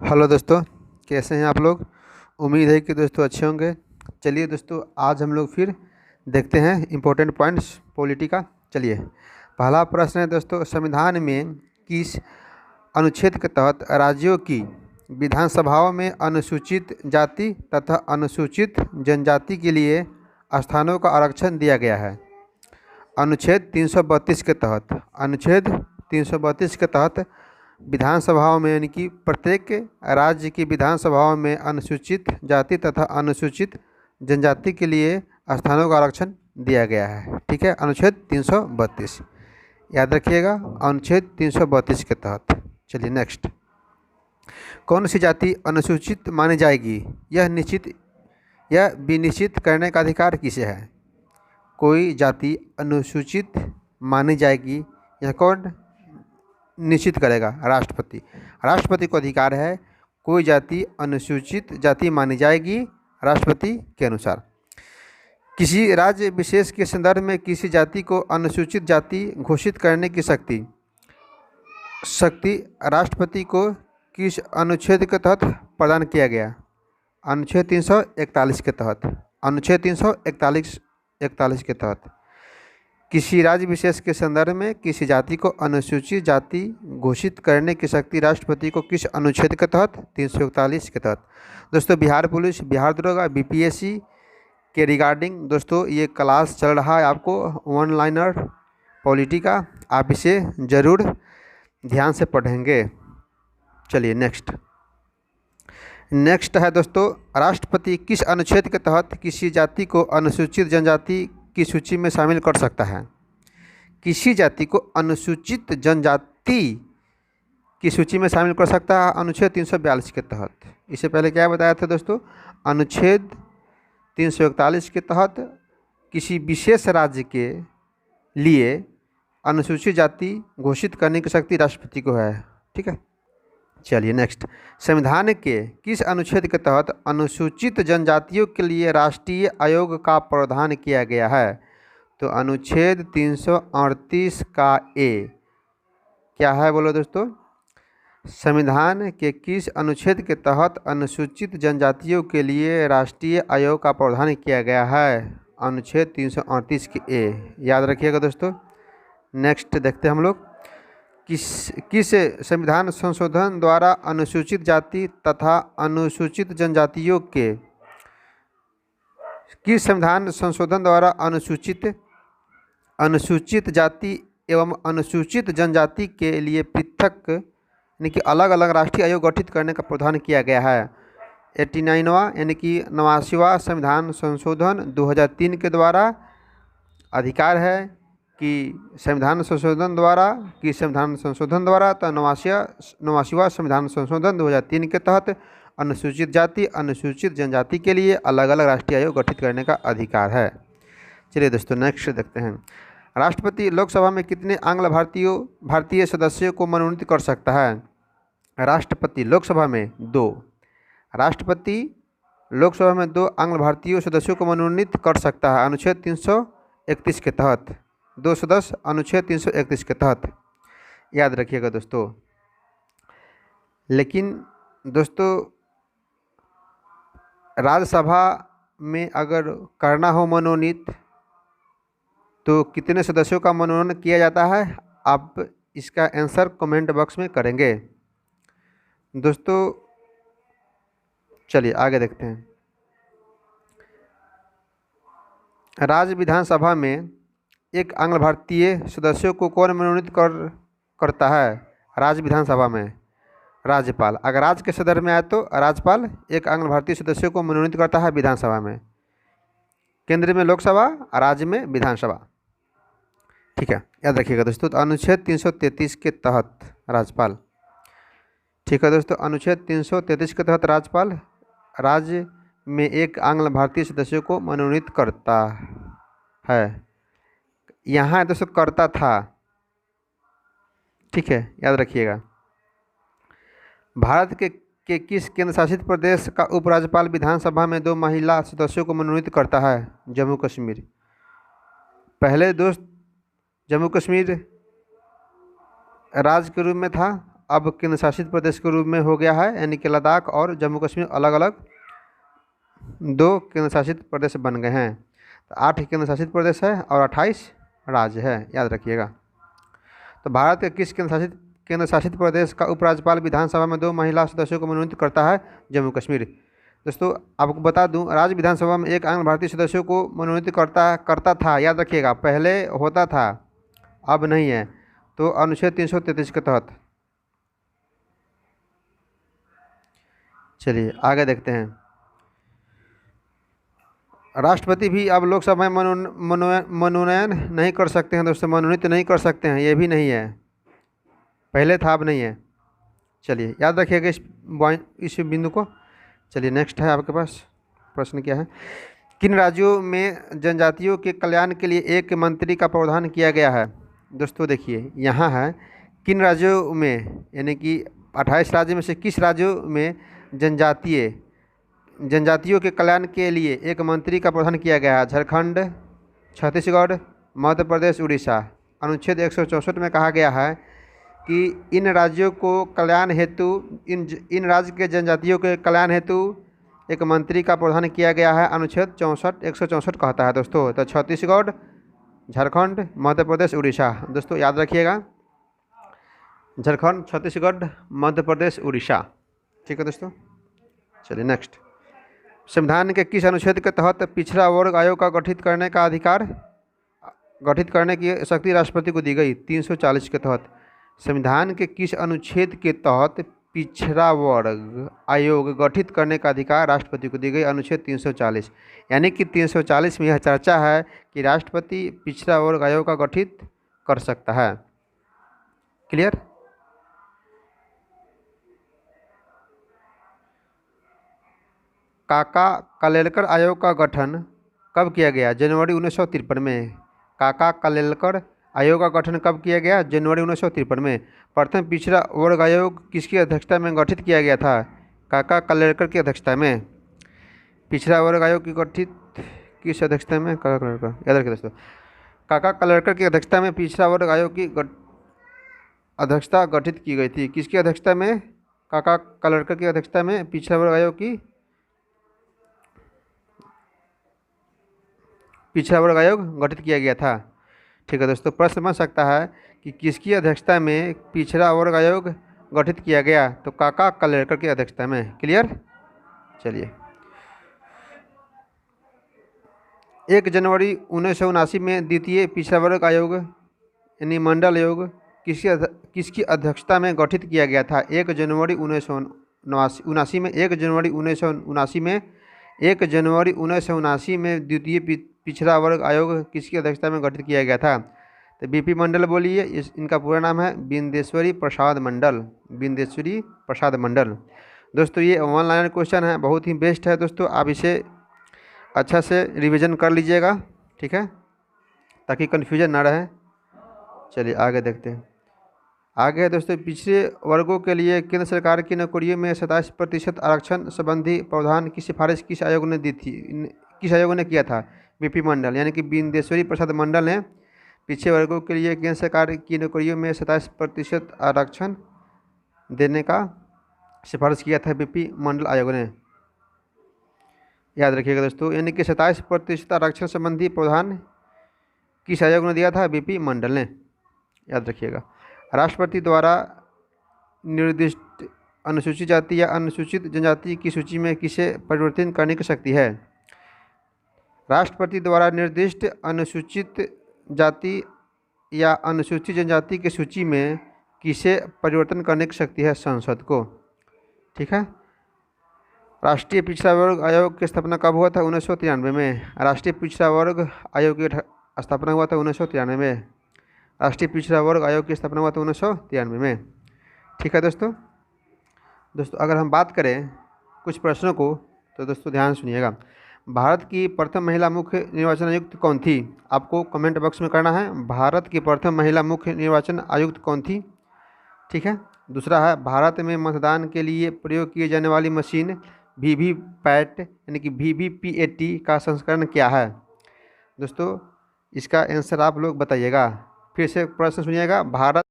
Hello दोस्तों, कैसे हैं आप लोग। उम्मीद है कि दोस्तों अच्छे होंगे। चलिए दोस्तों, आज हम लोग फिर देखते हैं इम्पोर्टेंट पॉइंट्स पॉलिटी का। चलिए, पहला प्रश्न है दोस्तों, संविधान में किस अनुच्छेद के तहत राज्यों की विधानसभाओं में अनुसूचित जाति तथा अनुसूचित जनजाति के लिए स्थानों का आरक्षण दिया गया है। अनुच्छेद 332 के तहत, अनुच्छेद 332 के तहत विधानसभाओं में यानी कि प्रत्येक राज्य की विधानसभाओं में अनुसूचित जाति तथा अनुसूचित जनजाति के लिए स्थानों का आरक्षण दिया गया है। ठीक है, अनुच्छेद 332 याद रखिएगा, अनुच्छेद 332 के तहत। चलिए नेक्स्ट, कौन सी जाति अनुसूचित मानी जाएगी, यह विनिश्चित करने का अधिकार किसे है। कोई जाति अनुसूचित मानी जाएगी, यह कौन निश्चित करेगा? राष्ट्रपति। राष्ट्रपति को अधिकार है कोई जाति अनुसूचित जाति मानी जाएगी राष्ट्रपति के अनुसार। किसी राज्य विशेष के संदर्भ में किसी जाति को अनुसूचित जाति घोषित करने की शक्ति राष्ट्रपति को किस अनुच्छेद के तहत प्रदान किया गया? अनुच्छेद 341 के तहत, अनुच्छेद 341 के तहत किसी राज्य विशेष के संदर्भ में किसी जाति को अनुसूचित जाति घोषित करने की शक्ति राष्ट्रपति को किस अनुच्छेद के तहत? 341 के तहत। दोस्तों, बिहार पुलिस, बिहार दरोगा, बीपीएससी के रिगार्डिंग दोस्तों ये क्लास चल रहा है आपको वन लाइनर पॉलिटी का, आप इसे ज़रूर ध्यान से पढ़ेंगे। चलिए नेक्स्ट है दोस्तों, राष्ट्रपति किस अनुच्छेद के तहत किसी जाति को अनुसूचित जनजाति की सूची में शामिल कर सकता है? किसी जाति को अनुसूचित जनजाति की सूची में शामिल कर सकता है अनुच्छेद 342 के तहत। इससे पहले क्या बताया था दोस्तों? अनुच्छेद 341 के तहत किसी विशेष राज्य के लिए अनुसूचित जाति घोषित करने की शक्ति राष्ट्रपति को है। ठीक है, चलिए नेक्स्ट, संविधान के किस अनुच्छेद के तहत अनुसूचित जनजातियों के लिए राष्ट्रीय आयोग का प्रावधान किया गया है? तो अनुच्छेद 338 का ए क्या है, बोलो दोस्तों? संविधान के किस अनुच्छेद के तहत अनुसूचित जनजातियों के लिए राष्ट्रीय आयोग का प्रावधान किया गया है? अनुच्छेद 338 के ए याद रखिएगा दोस्तों। नेक्स्ट देखते हैं हम लोग, किस संविधान संशोधन द्वारा अनुसूचित जाति तथा अनुसूचित जनजातियों के किस संविधान संशोधन द्वारा अनुसूचित जाति एवं अनुसूचित जनजाति के लिए पृथक यानी कि अलग अलग राष्ट्रीय आयोग गठित करने का प्रावधान किया गया है? 89वां यानी कि 89वां संविधान संशोधन 2003 के द्वारा अधिकार है कि संविधान संशोधन द्वारा तो 89वां संविधान संशोधन 2003 के तहत अनुसूचित जाति अनुसूचित जनजाति के लिए अलग अलग राष्ट्रीय आयोग गठित करने का अधिकार है। चलिए दोस्तों नेक्स्ट देखते हैं, राष्ट्रपति लोकसभा में कितने आंग्ल भारतीय सदस्यों को मनोनीत कर सकता है? राष्ट्रपति लोकसभा में 2, राष्ट्रपति लोकसभा में 2 आंग्ल भारतीय सदस्यों को मनोनीत कर सकता है अनुच्छेद 331 के तहत। 2 सदस्य अनुच्छेद 331 के तहत याद रखिएगा दोस्तों। लेकिन दोस्तों, राज्यसभा में अगर करना हो मनोनीत तो कितने सदस्यों का मनोनयन किया जाता है? आप इसका आंसर कमेंट बॉक्स में करेंगे दोस्तों। चलिए आगे देखते हैं, राज्य विधानसभा में एक आंग्ल भारतीय सदस्यों को कौन मनोनीत करता है? राज्य विधानसभा में राज्यपाल। अगर राज्य के सदर में आए तो राज्यपाल एक आंग्ल भारतीय सदस्यों को मनोनीत करता है विधानसभा में। केंद्र में लोकसभा, राज्य में विधानसभा। ठीक है, याद रखिएगा दोस्तों। तो अनुच्छेद 333 के तहत राज्यपाल। ठीक है दोस्तों, अनुच्छेद 333 के तहत राज्यपाल राज्य में एक आंग्ल भारतीय सदस्यों को मनोनीत करता है। यहाँ दोस्तों करता था। ठीक है, याद रखिएगा। भारत के किस केंद्र शासित प्रदेश का उपराज्यपाल विधानसभा में 2 महिला सदस्यों को मनोनीत करता है? जम्मू कश्मीर। पहले दोस्त जम्मू कश्मीर राज्य के रूप में था, अब केंद्र शासित प्रदेश के रूप में हो गया है, यानी कि लद्दाख और जम्मू कश्मीर अलग अलग 2 केंद्र शासित प्रदेश बन गए हैं। तो 8 केंद्र शासित प्रदेश है और 28 राज्य है, याद रखिएगा। तो भारत के किस केंद्र शासित प्रदेश का उपराज्यपाल विधानसभा में 2 महिला सदस्यों को मनोनीत करता है? जम्मू कश्मीर। दोस्तों आपको बता दूं, राज्य विधानसभा में एक आंग्ल भारतीय सदस्यों को मनोनीत करता था, याद रखिएगा, पहले होता था, अब नहीं है। तो अनुच्छेद 333 के तहत। चलिए आगे देखते हैं। राष्ट्रपति भी अब लोकसभा में मनोनयन नहीं कर सकते हैं दोस्तों, मनोनीत नहीं कर सकते हैं, ये भी नहीं है, पहले था अब नहीं है। चलिए याद रखिएगा इस बिंदु को। चलिए नेक्स्ट है आपके पास प्रश्न क्या है? किन राज्यों में जनजातियों के कल्याण के लिए एक मंत्री का प्रावधान किया गया है? दोस्तों देखिए यहाँ है, किन राज्यों में, यानी कि 28 राज्य में से किस राज्यों में जनजातियों के कल्याण के लिए एक मंत्री का प्रावधान किया गया है? झारखंड, छत्तीसगढ़, मध्य प्रदेश, उड़ीसा। अनुच्छेद 164 में कहा गया है कि इन राज्यों को कल्याण हेतु इन राज्य के जनजातियों के कल्याण हेतु एक मंत्री का प्रावधान किया गया है। अनुच्छेद 164 कहता है दोस्तों। तो छत्तीसगढ़, झारखंड, मध्य प्रदेश, उड़ीसा। दोस्तों याद रखिएगा, झारखंड, छत्तीसगढ़, मध्य प्रदेश, उड़ीसा। ठीक है दोस्तों। चलिए नेक्स्ट। संविधान के किस अनुच्छेद के तहत पिछड़ा वर्ग आयोग का गठित करने की शक्ति राष्ट्रपति को दी गई? 340 के तहत। संविधान के किस अनुच्छेद के तहत पिछड़ा वर्ग आयोग गठित करने का अधिकार राष्ट्रपति को दी गई? अनुच्छेद 340। यानी कि 340 में यह चर्चा है कि राष्ट्रपति पिछड़ा वर्ग आयोग का गठित कर सकता है। क्लियर? काका कलेलकर आयोग का गठन कब किया गया? जनवरी 1953 में। काका कलेलकर आयोग का गठन कब किया गया? जनवरी 1953 में। प्रथम पिछड़ा वर्ग आयोग किसकी अध्यक्षता में गठित किया गया था? काका कलेलकर की अध्यक्षता में। पिछड़ा वर्ग आयोग की गठित किस अध्यक्षता में? काका कलेलकर, याद रखिए दोस्तों, काका कलेलकर की अध्यक्षता में पिछड़ा वर्ग आयोग की अध्यक्षता गठित की गई थी। किसकी अध्यक्षता में? काका कलेलकर की अध्यक्षता में पिछड़ा वर्ग आयोग की पिछड़ा वर्ग आयोग गठित किया गया था। ठीक है दोस्तों, प्रश्न बन सकता है कि किसकी अध्यक्षता में पिछड़ा वर्ग आयोग गठित किया गया? तो काका कलेलकर की अध्यक्षता में। क्लियर? चलिए, 1 जनवरी 1979 में द्वितीय पिछड़ा वर्ग आयोग यानी मंडल आयोग किसकी अध्यक्षता में गठित किया गया था? 1 जनवरी 1979 में। 1 जनवरी 1979 में द्वितीय पिछड़ा वर्ग आयोग किसकी अध्यक्षता में गठित किया गया था? तो बीपी मंडल बोलिए, इनका पूरा नाम है बिंदेश्वरी प्रसाद मंडल। बिंदेश्वरी प्रसाद मंडल। दोस्तों ये ऑनलाइन क्वेश्चन है, बहुत ही बेस्ट है दोस्तों, आप इसे अच्छा से रिवीजन कर लीजिएगा, ठीक है, ताकि कन्फ्यूजन ना रहे। चलिए आगे देखते हैं। आगे दोस्तों, पिछड़े वर्गों के लिए केंद्र सरकार की नौकरियों में 27% आरक्षण संबंधी प्रावधान की सिफारिश किस आयोग ने दी थी? किस आयोग ने किया था? बीपी मंडल, यानी कि बिंदेश्वरी प्रसाद मंडल ने पिछड़े वर्गों के लिए केंद्र सरकार की नौकरियों में 27% आरक्षण देने का सिफारिश किया था बीपी मंडल आयोग ने। याद रखिएगा दोस्तों, यानी कि 27% आरक्षण संबंधी प्रावधान किस आयोग ने दिया था? बीपी मंडल ने। याद रखिएगा। राष्ट्रपति द्वारा निर्दिष्ट अनुसूचित जाति या अनुसूचित जनजाति की सूची में किसे परिवर्तित करने की शक्ति है? राष्ट्रपति द्वारा निर्दिष्ट अनुसूचित जाति या अनुसूचित जनजाति की सूची में किसे परिवर्तन करने की शक्ति है? संसद को। ठीक है। राष्ट्रीय पिछड़ा वर्ग आयोग की स्थापना कब हुआ था? 1993 में। राष्ट्रीय पिछड़ा वर्ग आयोग की स्थापना हुआ था 1993 में। राष्ट्रीय पिछड़ा वर्ग आयोग की स्थापना हुआ था 1993 में। ठीक है दोस्तों अगर हम बात करें कुछ प्रश्नों को तो दोस्तों ध्यान सुनिएगा। भारत की प्रथम महिला मुख्य निर्वाचन आयुक्त कौन थी? आपको कमेंट बॉक्स में करना है, भारत की प्रथम महिला मुख्य निर्वाचन आयुक्त कौन थी? ठीक है। दूसरा है, भारत में मतदान के लिए प्रयोग किए जाने वाली मशीन वीवीपैट यानी कि वीवीपीएटी का संस्करण क्या है? दोस्तों इसका आंसर आप लोग बताइएगा। फिर से प्रश्न सुनिएगा। भारत